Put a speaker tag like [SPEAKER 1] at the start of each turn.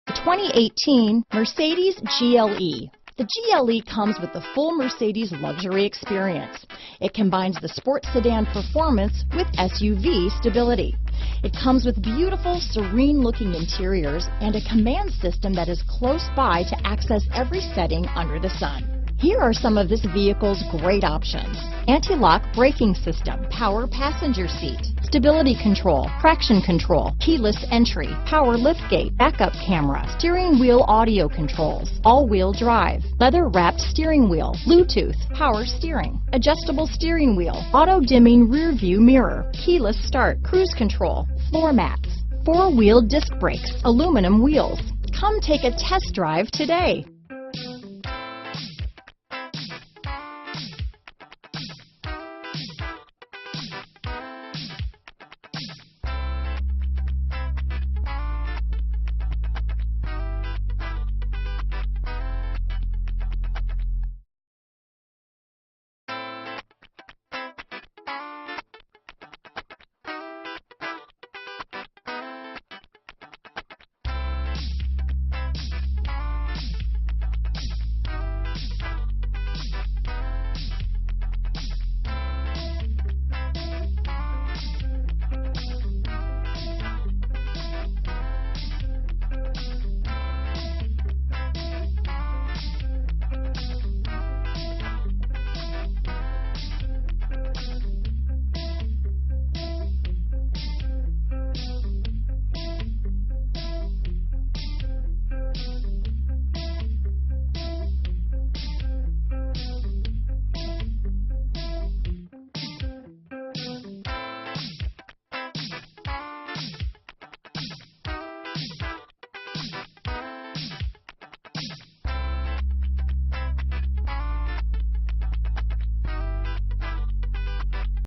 [SPEAKER 1] The 2018 Mercedes GLE. The GLE comes with the full Mercedes luxury experience. It combines the sports sedan performance with SUV stability. It comes with beautiful, serene-looking interiors and a command system that is close by to access every setting under the sun. Here are some of this vehicle's great options: anti-lock braking system, power passenger seat, stability control, traction control, keyless entry, power liftgate, backup camera, steering wheel audio controls, all-wheel drive, leather-wrapped steering wheel, Bluetooth, power steering, adjustable steering wheel, auto-dimming rear-view mirror, keyless start, cruise control, floor mats, four-wheel disc brakes, aluminum wheels. Come take a test drive today.